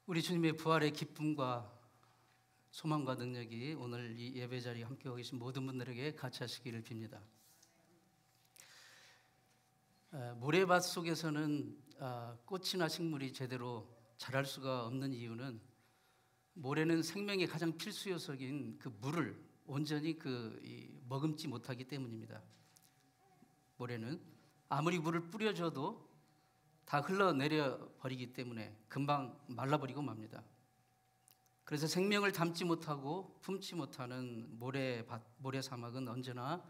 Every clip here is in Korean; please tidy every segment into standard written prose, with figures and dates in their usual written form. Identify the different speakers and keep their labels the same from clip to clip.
Speaker 1: 우리 주님의 부활의 기쁨과 소망과 능력이 오늘 이 예배 자리에 함께하고 계신 모든 분들에게 같이 하시기를 빕니다. 모래밭 속에서는 꽃이나 식물이 제대로 자랄 수가 없는 이유는 모래는 생명의 가장 필수 요소인 그 물을 온전히 머금지 못하기 때문입니다. 모래는 아무리 물을 뿌려줘도 다 흘러내려 버리기 때문에 금방 말라버리고 맙니다. 그래서 생명을 담지 못하고 품지 못하는 모래 사막은 언제나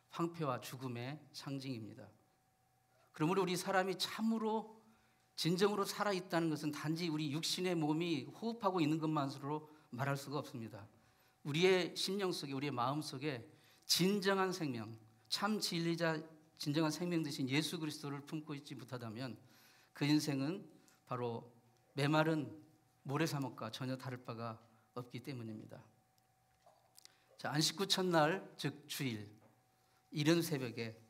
Speaker 1: 황폐와 죽음의 상징입니다. 그러므로 우리 사람이 참으로 진정으로 살아있다는 것은 단지 우리 육신의 몸이 호흡하고 있는 것만으로 말할 수가 없습니다. 우리의 심령 속에, 우리의 마음 속에 진정한 생명, 참 진리자 진정한 생명 되신 예수 그리스도를 품고 있지 못하다면 그 인생은 바로 메마른 모래사막과 전혀 다를 바가 없기 때문입니다. 자, 안식구 첫날, 즉 주일, 이른 새벽에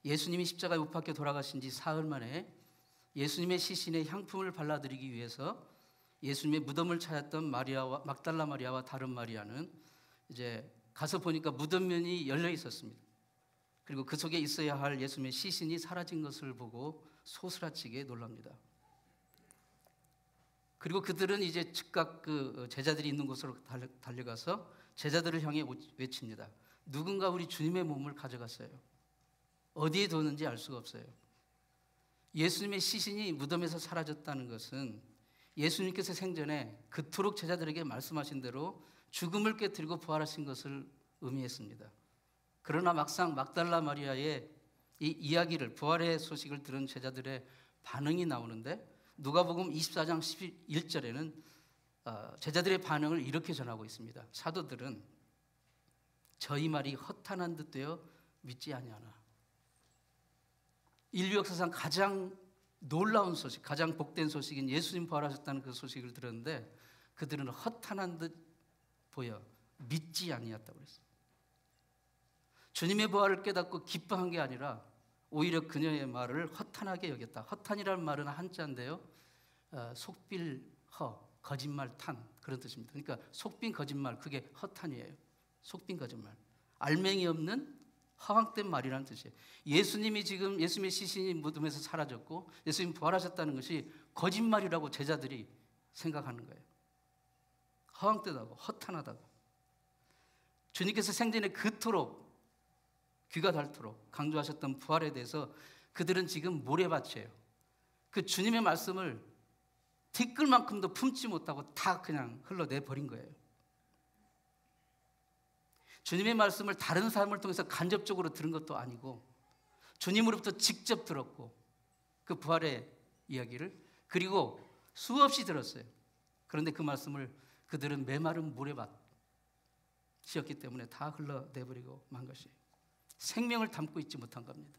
Speaker 1: 예수님이 십자가에 못 박혀 돌아가신 지 사흘 만에 예수님의 시신에 향품을 발라드리기 위해서 예수님의 무덤을 찾았던 막달라 마리아와 다른 마리아는 이제 가서 보니까 무덤면이 열려 있었습니다. 그리고 그 속에 있어야 할 예수님의 시신이 사라진 것을 보고 소스라치게 놀랍니다. 그리고 그들은 이제 즉각 그 제자들이 있는 곳으로 달려가서 제자들을 향해 외칩니다. 누군가 우리 주님의 몸을 가져갔어요. 어디에 뒀는지 알 수가 없어요. 예수님의 시신이 무덤에서 사라졌다는 것은 예수님께서 생전에 그토록 제자들에게 말씀하신 대로 죽음을 깨뜨리고 부활하신 것을 의미했습니다. 그러나 막상 막달라 마리아의 이 이야기를, 부활의 소식을 들은 제자들의 반응이 나오는데 누가복음 24장 11절에는 제자들의 반응을 이렇게 전하고 있습니다. 사도들은 저희 말이 허탄한 듯 되어 믿지 아니하나. 인류 역사상 가장 놀라운 소식, 가장 복된 소식인 예수님 부활하셨다는 그 소식을 들었는데 그들은 허탄한 듯 보여 믿지 아니했다고 그랬어요. 주님의 부활을 깨닫고 기뻐한 게 아니라 오히려 그녀의 말을 허탄하게 여겼다. 허탄이라는 말은 한자인데요, 속빌허, 거짓말 탄, 그런 뜻입니다. 그러니까 속빈 거짓말, 그게 허탄이에요. 속빈 거짓말, 알맹이 없는 허황된 말이라는 뜻이에요. 예수님이 지금 예수님의 시신이 무덤에서 사라졌고 예수님 부활하셨다는 것이 거짓말이라고 제자들이 생각하는 거예요. 허황되다고, 허탄하다고. 주님께서 생전에 그토록 귀가 닳도록 강조하셨던 부활에 대해서 그들은 지금 모래밭이에요. 그 주님의 말씀을 티끌만큼도 품지 못하고 다 그냥 흘러내버린 거예요. 주님의 말씀을 다른 사람을 통해서 간접적으로 들은 것도 아니고 주님으로부터 직접 들었고 그 부활의 이야기를 그리고 수없이 들었어요. 그런데 그 말씀을 그들은 메마른 모래밭이었기 때문에 다 흘러내버리고 만 것이에요. 생명을 담고 있지 못한 겁니다.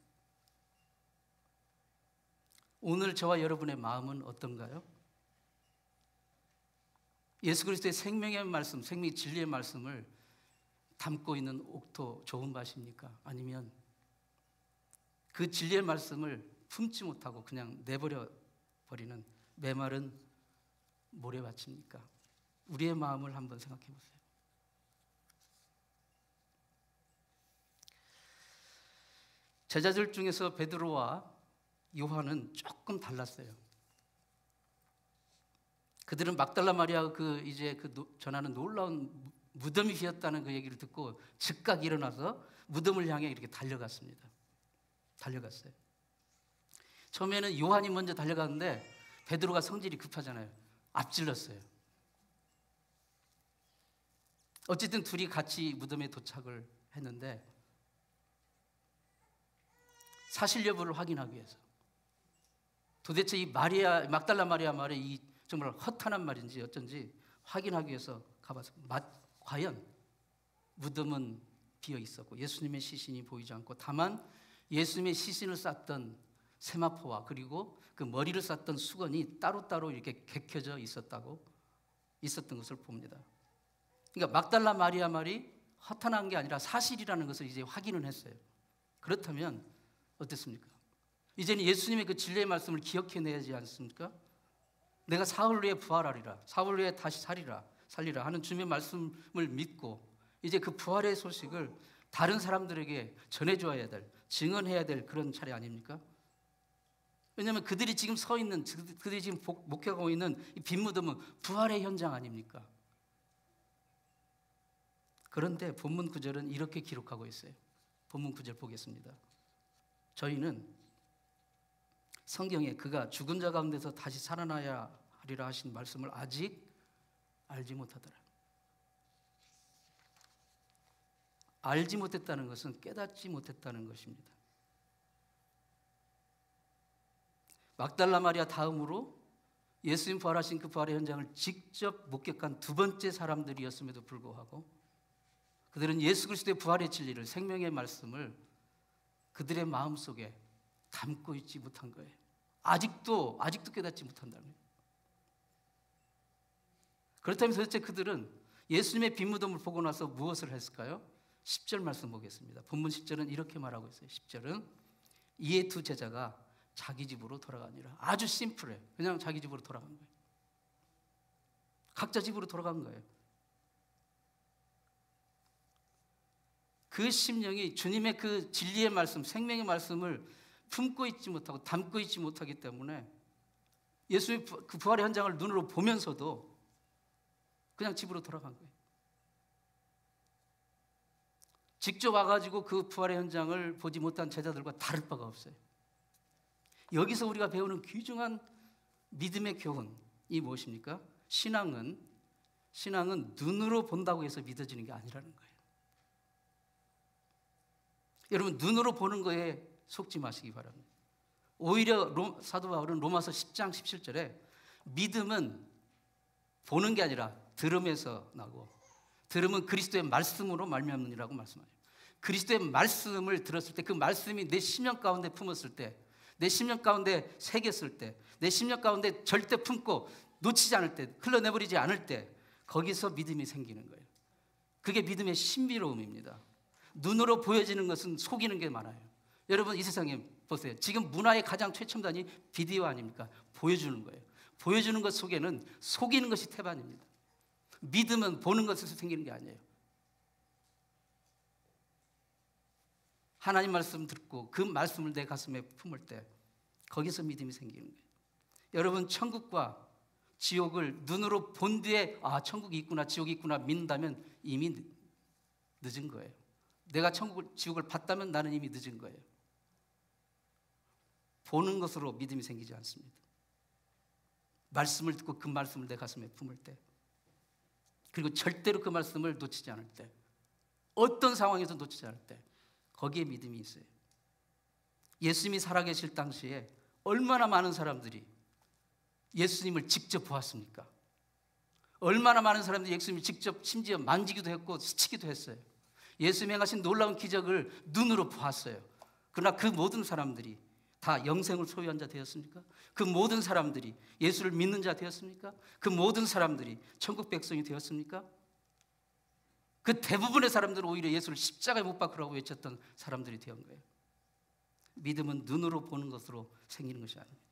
Speaker 1: 오늘 저와 여러분의 마음은 어떤가요? 예수 그리스도의 생명의 말씀, 생명의 진리의 말씀을 담고 있는 옥토 좋은 밭입니까? 아니면 그 진리의 말씀을 품지 못하고 그냥 내버려 버리는 메마른 모래밭입니까? 우리의 마음을 한번 생각해 보세요. 제자들 중에서 베드로와 요한은 조금 달랐어요. 그들은 막달라 마리아가 전하는 놀라운 무덤이 비었다는 그 얘기를 듣고 즉각 일어나서 무덤을 향해 이렇게 달려갔습니다. 달려갔어요. 처음에는 요한이 먼저 달려갔는데 베드로가 성질이 급하잖아요. 앞질렀어요. 어쨌든 둘이 같이 무덤에 도착을 했는데 사실 여부를 확인하기 위해서 도대체 이 막달라 마리아 말에 이 정말 허탄한 말인지 어쩐지 확인하기 위해서 가봐서 과연 무덤은 비어 있었고 예수님의 시신이 보이지 않고 다만 예수님의 시신을 쌌던 세마포와 그리고 그 머리를 쌌던 수건이 따로따로 이렇게 개켜져 있었던 것을 봅니다. 그러니까 막달라 마리아 말이 허탄한 게 아니라 사실이라는 것을 이제 확인을 했어요. 그렇다면 어땠습니까? 이제는 예수님의 그 진리의 말씀을 기억해내야지 않습니까? 내가 사흘 후에 부활하리라, 사흘 후에 다시 살리라 하는 주님의 말씀을 믿고 이제 그 부활의 소식을 다른 사람들에게 전해줘야 될, 증언해야 될 그런 차례 아닙니까? 왜냐하면 그들이 지금 서 있는, 그들이 지금 목회하고 있는 이 빈 무덤은 부활의 현장 아닙니까? 그런데 본문 9절은 이렇게 기록하고 있어요. 본문 9절 보겠습니다. 저희는 성경에 그가 죽은 자 가운데서 다시 살아나야 하리라 하신 말씀을 아직 알지 못하더라. 알지 못했다는 것은 깨닫지 못했다는 것입니다. 막달라 마리아 다음으로 예수님 부활하신 그 부활의 현장을 직접 목격한 두 번째 사람들이었음에도 불구하고 그들은 예수 그리스도의 부활의 진리를, 생명의 말씀을 그들의 마음속에 담고 있지 못한 거예요. 아직도 깨닫지 못한다는 거예요. 그렇다면 도대체 그들은 예수님의 빈 무덤을 보고 나서 무엇을 했을까요? 10절 말씀 보겠습니다. 본문 10절은 이렇게 말하고 있어요. 10절은 이에 두 제자가 자기 집으로 돌아가니라. 아주 심플해. 그냥 자기 집으로 돌아간 거예요. 각자 집으로 돌아간 거예요. 그 심령이 주님의 그 진리의 말씀, 생명의 말씀을 품고 있지 못하고 담고 있지 못하기 때문에 예수의 그 부활의 현장을 눈으로 보면서도 그냥 집으로 돌아간 거예요. 직접 와가지고 그 부활의 현장을 보지 못한 제자들과 다를 바가 없어요. 여기서 우리가 배우는 귀중한 믿음의 교훈이 무엇입니까? 신앙은 눈으로 본다고 해서 믿어지는 게 아니라는 거예요. 여러분, 눈으로 보는 거에 속지 마시기 바랍니다. 오히려 사도 바울은 로마서 10장 17절에 믿음은 보는 게 아니라 들음에서 나고 들음은 그리스도의 말씀으로 말미암느니라고 말씀하죠. 그리스도의 말씀을 들었을 때 그 말씀이 내 심령 가운데 품었을 때, 내 심령 가운데 새겼을 때, 내 심령 가운데 절대 품고 놓치지 않을 때, 흘러내버리지 않을 때 거기서 믿음이 생기는 거예요. 그게 믿음의 신비로움입니다. 눈으로 보여지는 것은 속이는 게 많아요. 여러분, 이 세상에 보세요. 지금 문화의 가장 최첨단이 비디오 아닙니까? 보여주는 거예요. 보여주는 것 속에는 속이는 것이 태반입니다. 믿음은 보는 것에서 생기는 게 아니에요. 하나님 말씀 듣고 그 말씀을 내 가슴에 품을 때 거기서 믿음이 생기는 거예요. 여러분, 천국과 지옥을 눈으로 본 뒤에 천국이 있구나 지옥이 있구나 믿는다면 이미 늦은 거예요. 내가 지옥을 봤다면 나는 이미 늦은 거예요. 보는 것으로 믿음이 생기지 않습니다. 말씀을 듣고 그 말씀을 내 가슴에 품을 때, 그리고 절대로 그 말씀을 놓치지 않을 때, 어떤 상황에서 놓치지 않을 때 거기에 믿음이 있어요. 예수님이 살아계실 당시에 얼마나 많은 사람들이 예수님을 직접 보았습니까? 얼마나 많은 사람들이 예수님을 직접 심지어 만지기도 했고 스치기도 했어요. 예수님이 행하신 놀라운 기적을 눈으로 보았어요. 그러나 그 모든 사람들이 다 영생을 소유한 자 되었습니까? 그 모든 사람들이 예수를 믿는 자 되었습니까? 그 모든 사람들이 천국 백성이 되었습니까? 그 대부분의 사람들은 오히려 예수를 십자가에 못 박으라고 외쳤던 사람들이 되었던 거예요. 믿음은 눈으로 보는 것으로 생기는 것이 아닙니다.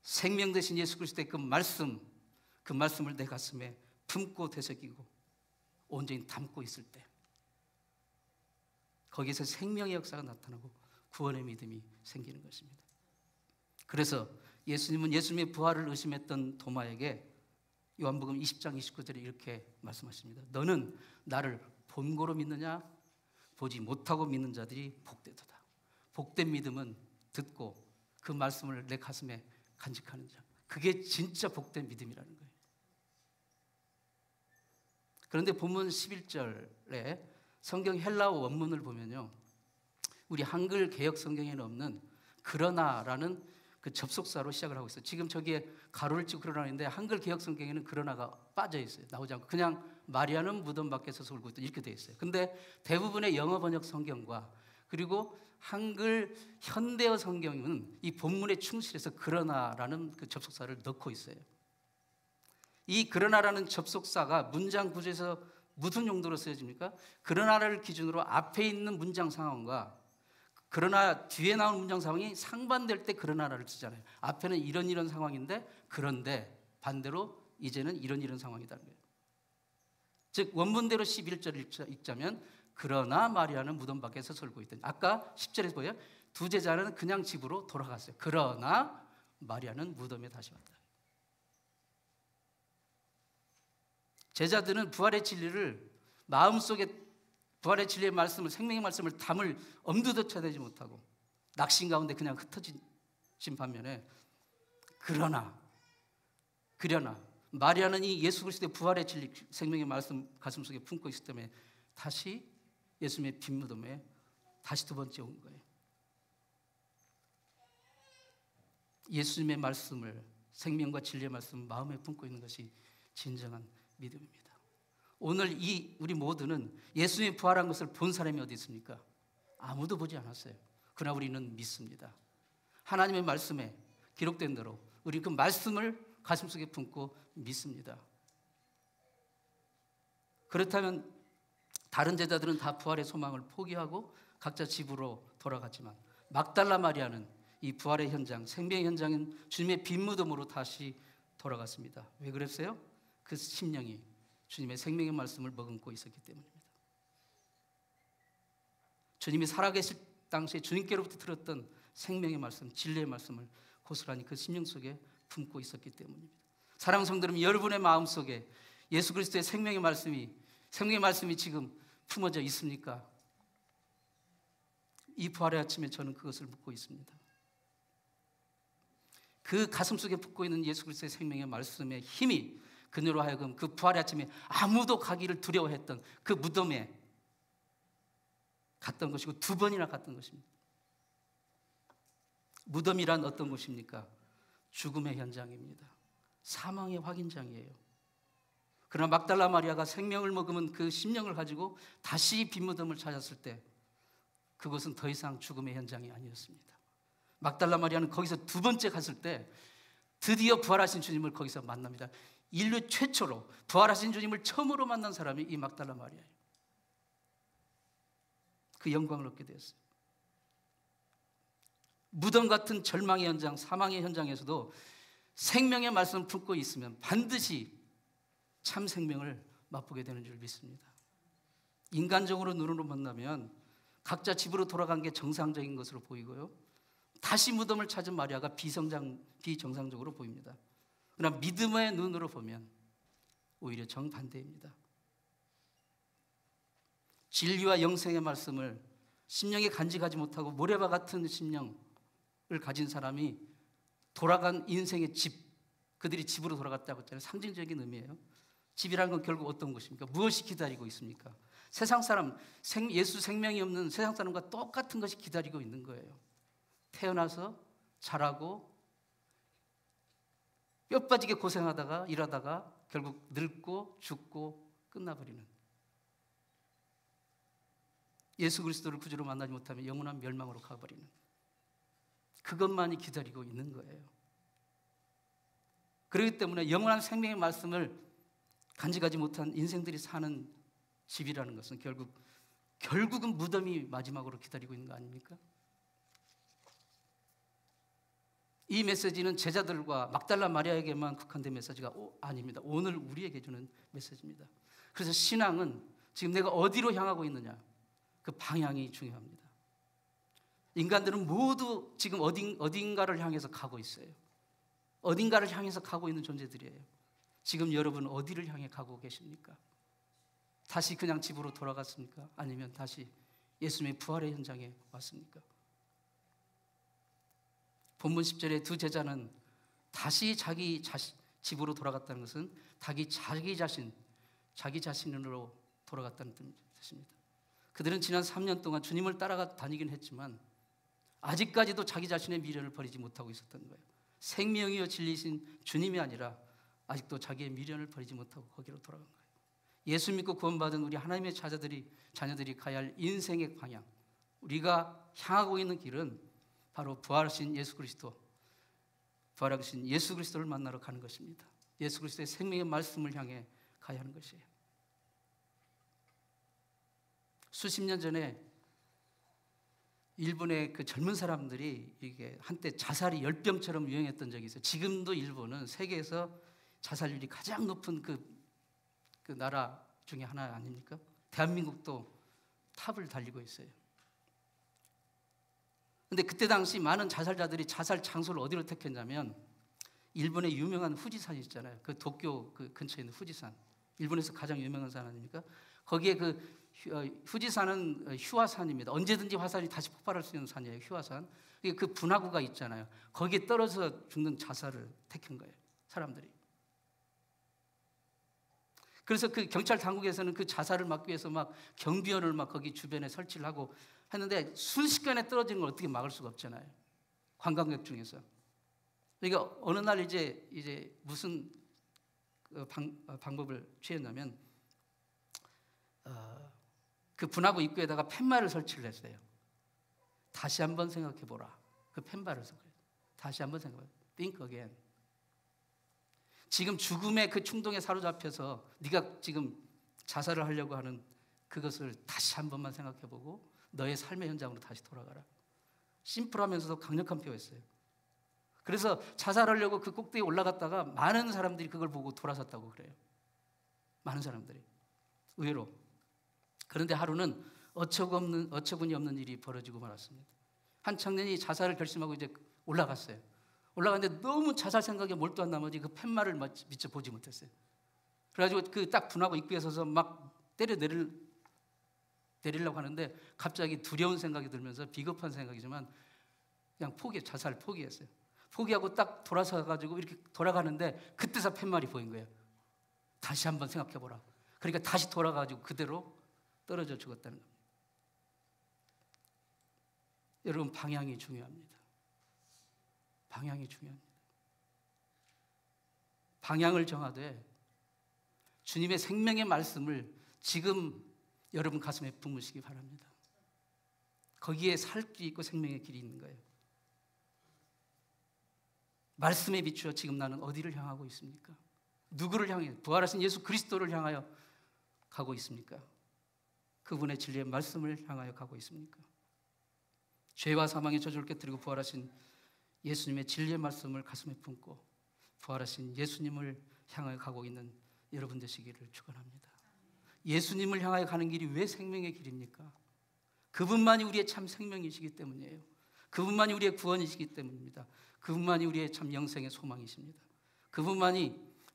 Speaker 1: 생명 되신 예수 그리스도의 그 말씀을 내 가슴에 품고 되새기고 온전히 담고 있을 때 거기서 생명의 역사가 나타나고 구원의 믿음이 생기는 것입니다. 그래서 예수님은 예수님의 부활을 의심했던 도마에게 요한복음 20장 29절에 이렇게 말씀하십니다. 너는 나를 본고로 믿느냐? 보지 못하고 믿는 자들이 복되도다. 복된 믿음은 듣고 그 말씀을 내 가슴에 간직하는 자. 그게 진짜 복된 믿음이라는 거예요. 그런데 본문 11절에 성경 헬라어 원문을 보면요, 우리 한글 개역 성경에는 없는 그러나라는 그 접속사로 시작을 하고 있어요. 지금 저기에 가로를 치고 그러나인데 한글 개역 성경에는 그러나가 빠져 있어요. 나오지 않고 그냥 마리아는 무덤 밖에 서서 울고 있다 이렇게 돼 있어요. 근데 대부분의 영어 번역 성경과 그리고 한글 현대어 성경은 이 본문에 충실해서 그러나라는 그 접속사를 넣고 있어요. 이 그러나라는 접속사가 문장 구조에서 무슨 용도로 쓰여집니까? 그러나를 기준으로 앞에 있는 문장 상황과 그러나 뒤에 나온 문장 상황이 상반될 때 그러나를 쓰잖아요. 앞에는 이런 상황인데 그런데 반대로 이제는 이런 상황이다는 거예요. 즉 원문대로 11절 읽자면 그러나 마리아는 무덤 밖에서 설고 있더니, 아까 10절에서 보여요. 두 제자는 그냥 집으로 돌아갔어요. 그러나 마리아는 무덤에 다시 왔다. 제자들은 부활의 진리를 마음속에, 부활의 진리의 말씀을, 생명의 말씀을 담을 엄두도 쳐내지 못하고 낙심 가운데 그냥 흩어진 반면에 그러나 마리아는 이 예수 그리스도의 부활의 진리, 생명의 말씀 가슴속에 품고 있기 때문에 다시 예수님의 빈무덤에 다시 두 번째 온 거예요. 예수님의 말씀을, 생명과 진리의 말씀을 마음에 품고 있는 것이 진정한 믿음입니다. 오늘 우리 모두는 예수님이 부활한 것을 본 사람이 어디 있습니까? 아무도 보지 않았어요. 그러나 우리는 믿습니다. 하나님의 말씀에 기록된 대로 우리 그 말씀을 가슴속에 품고 믿습니다. 그렇다면 다른 제자들은 다 부활의 소망을 포기하고 각자 집으로 돌아갔지만 막달라 마리아는 이 부활의 현장, 생명의 현장인 주님의 빈무덤으로 다시 돌아갔습니다. 왜 그랬어요? 그 심령이 주님의 생명의 말씀을 머금고 있었기 때문입니다. 주님이 살아계실 당시에 주님께로부터 들었던 생명의 말씀, 진리의 말씀을 고스란히 그 심령 속에 품고 있었기 때문입니다. 사랑하는 성도 여러분, 여러분의 마음속에 예수 그리스도의 생명의 말씀이 지금 품어져 있습니까? 이 부활의 아침에 저는 그것을 묻고 있습니다. 그 가슴속에 품고 있는 예수 그리스도의 생명의 말씀의 힘이 그녀로 하여금 그 부활의 아침에 아무도 가기를 두려워했던 그 무덤에 갔던 것이고 두 번이나 갔던 것입니다. 무덤이란 어떤 곳입니까? 죽음의 현장입니다. 사망의 확인장이에요. 그러나 막달라 마리아가 생명을 머금은 그 심령을 가지고 다시 빈무덤을 찾았을 때 그것은 더 이상 죽음의 현장이 아니었습니다. 막달라 마리아는 거기서 두 번째 갔을 때 드디어 부활하신 주님을 거기서 만납니다. 인류 최초로 부활하신 주님을 처음으로 만난 사람이 이 막달라 마리아예요. 그 영광을 얻게 되었어요. 무덤 같은 절망의 현장, 사망의 현장에서도 생명의 말씀을 품고 있으면 반드시 참 생명을 맛보게 되는 줄 믿습니다. 인간적으로 눈으로 만나면 각자 집으로 돌아간 게 정상적인 것으로 보이고요, 다시 무덤을 찾은 마리아가 비정상적으로 보입니다. 그러나 믿음의 눈으로 보면 오히려 정반대입니다. 진리와 영생의 말씀을 심령에 간직하지 못하고 모래바 같은 심령을 가진 사람이 돌아간 인생의 집, 그들이 집으로 돌아갔다고 했잖아요. 상징적인 의미예요. 집이라는 건 결국 어떤 것입니까? 무엇이 기다리고 있습니까? 세상 사람, 예수 생명이 없는 세상 사람과 똑같은 것이 기다리고 있는 거예요. 태어나서 자라고 뼈 빠지게 고생하다가 일하다가 결국 늙고 죽고 끝나버리는, 예수 그리스도를 구주로 만나지 못하면 영원한 멸망으로 가버리는, 그것만이 기다리고 있는 거예요. 그렇기 때문에 영원한 생명의 말씀을 간직하지 못한 인생들이 사는 집이라는 것은 결국은 무덤이 마지막으로 기다리고 있는 거 아닙니까? 이 메시지는 제자들과 막달라 마리아에게만 국한된 메시지가 아닙니다. 오늘 우리에게 주는 메시지입니다. 그래서 신앙은 지금 내가 어디로 향하고 있느냐, 그 방향이 중요합니다. 인간들은 모두 지금 어딘가를 향해서 가고 있어요. 어딘가를 향해서 가고 있는 존재들이에요. 지금 여러분 어디를 향해 가고 계십니까? 다시 그냥 집으로 돌아갔습니까? 아니면 다시 예수님의 부활의 현장에 왔습니까? 본문 10절에 두 제자는 다시 자기 집으로 돌아갔다는 것은 자기 자신으로 돌아갔다는 뜻입니다. 그들은 지난 3년 동안 주님을 따라가 다니긴 했지만 아직까지도 자기 자신의 미련을 버리지 못하고 있었던 거예요. 생명이요 진리신 주님이 아니라 아직도 자기의 미련을 버리지 못하고 거기로 돌아간 거예요. 예수 믿고 구원받은 우리 하나님의 자녀들이 가야 할 인생의 방향, 우리가 향하고 있는 길은 바로 부활하신 예수 그리스도를 만나러 가는 것입니다. 예수 그리스도의 생명의 말씀을 향해 가야 하는 것이에요. 수십 년 전에 일본의 그 젊은 사람들이 이게 한때 자살이 열병처럼 유행했던 적이 있어요. 지금도 일본은 세계에서 자살률이 가장 높은 그 나라 중에 하나 아닙니까? 대한민국도 탑을 달리고 있어요. 근데 그때 당시 많은 자살자들이 자살 장소를 어디로 택했냐면 일본의 유명한 후지산이 있잖아요. 그 도쿄 그 근처에 있는 후지산. 일본에서 가장 유명한 산 아닙니까? 거기에 그 후지산은 휴화산입니다. 언제든지 화산이 다시 폭발할 수 있는 산이에요. 휴화산. 그 분화구가 있잖아요. 거기에 떨어져 죽는 자살을 택한 거예요. 사람들이. 그래서 그 경찰 당국에서는 그 자살을 막기 위해서 막 경비원을 막 거기 주변에 설치를 하고 했는데 순식간에 떨어지는 걸 어떻게 막을 수가 없잖아요. 관광객 중에서. 그러니까 어느 날 이제 무슨 방법을 취했냐면 그 분화구 입구에다가 팻말을 설치를 했어요. 다시 한번 생각해 보라. 그 팻말을 다시 한번 생각해 보라. Think again. 지금 죽음의 그 충동에 사로잡혀서 네가 지금 자살을 하려고 하는 그것을 다시 한 번만 생각해 보고 너의 삶의 현장으로 다시 돌아가라. 심플하면서도 강력한 표였어요. 그래서 자살하려고 그 꼭대기에 올라갔다가 많은 사람들이 그걸 보고 돌아섰다고 그래요. 많은 사람들이. 의외로. 그런데 하루는 어처구니 없는 일이 벌어지고 말았습니다. 한 청년이 자살을 결심하고 이제 올라갔어요. 올라갔는데 너무 자살 생각에 몰두한 나머지 그 팻말을 미처 보지 못했어요. 그래가지고 그 딱 분하고 입구에 서서 막 내리려고 하는데 갑자기 두려운 생각이 들면서 비겁한 생각이지만 그냥 자살 포기했어요. 포기하고 딱 돌아서가지고 이렇게 돌아가는데 그때서 팻말이 보인 거예요. 다시 한번 생각해보라. 그러니까 다시 돌아가지고 그대로 떨어져 죽었다는 겁니다. 여러분, 방향이 중요합니다. 방향이 중요합니다. 방향을 정하되 주님의 생명의 말씀을 지금 여러분 가슴에 품으시기 바랍니다. 거기에 살 길이 있고 생명의 길이 있는 거예요. 말씀에 비추어 지금 나는 어디를 향하고 있습니까? 누구를 향해? 부활하신 예수 그리스도를 향하여 가고 있습니까? 그분의 진리의 말씀을 향하여 가고 있습니까? 죄와 사망의 저주를 깨뜨리고 부활하신 예수님의 진리의 말씀을 가슴에 품고 부활하신 예수님을 향하여 가고 있는 여러분 되시기를 축원합니다. 예수님을 향하여 가는 길이 왜 생명의 길입니까? 그분만이 우리의 참 생명이시기 때문이에요. 그분만이 우리의 구원이시기 때문입니다. 그분만이 우리의 참 영생의 소망이십니다.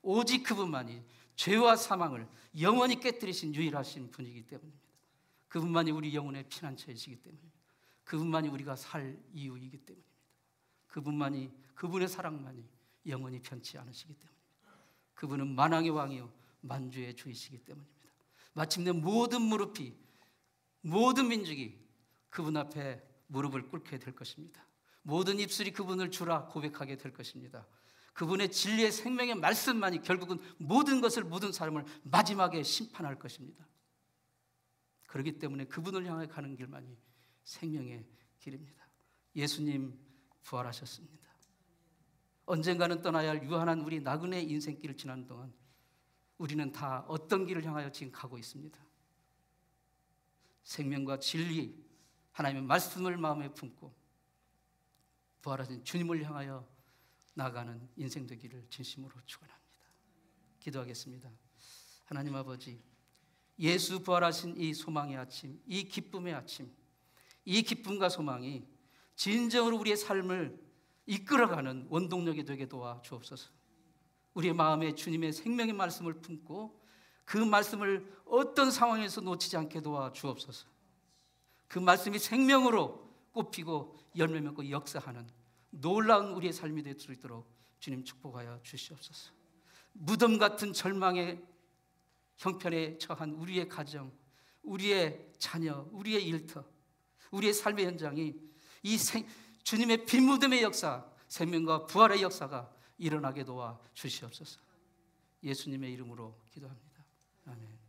Speaker 1: 오직 그분만이 죄와 사망을 영원히 깨뜨리신 유일하신 분이기 때문입니다. 그분만이 우리 영혼의 피난처이시기 때문입니다. 그분만이 우리가 살 이유이기 때문입니다. 그분의 사랑만이 영원히 변치 않으시기 때문입니다. 그분은 만왕의 왕이요 만주의 주이시기 때문입니다. 마침내 모든 무릎이, 모든 민족이 그분 앞에 무릎을 꿇게 될 것입니다. 모든 입술이 그분을 주라 고백하게 될 것입니다. 그분의 진리의 생명의 말씀만이 결국은 모든 사람을 마지막에 심판할 것입니다. 그렇기 때문에 그분을 향해 가는 길만이 생명의 길입니다. 예수님 부활하셨습니다. 언젠가는 떠나야 할 유한한 우리 나그네 인생길을 지나는 동안 우리는 다 어떤 길을 향하여 지금 가고 있습니다. 생명과 진리, 하나님의 말씀을 마음에 품고 부활하신 주님을 향하여 나아가는 인생 되기를 진심으로 축원합니다. 기도하겠습니다. 하나님 아버지, 예수 부활하신 이 소망의 아침, 이 기쁨의 아침, 이 기쁨과 소망이 진정으로 우리의 삶을 이끌어가는 원동력이 되게 도와 주옵소서. 우리의 마음에 주님의 생명의 말씀을 품고 그 말씀을 어떤 상황에서 놓치지 않게 도와 주옵소서. 그 말씀이 생명으로 꽃피고 열매 맺고 역사하는 놀라운 우리의 삶이 될 수 있도록 주님 축복하여 주시옵소서. 무덤 같은 절망의 형편에 처한 우리의 가정, 우리의 자녀, 우리의 일터, 우리의 삶의 현장이 주님의 빈무덤의 역사, 생명과 부활의 역사가 일어나게 도와 주시옵소서. 예수님의 이름으로 기도합니다. 아멘.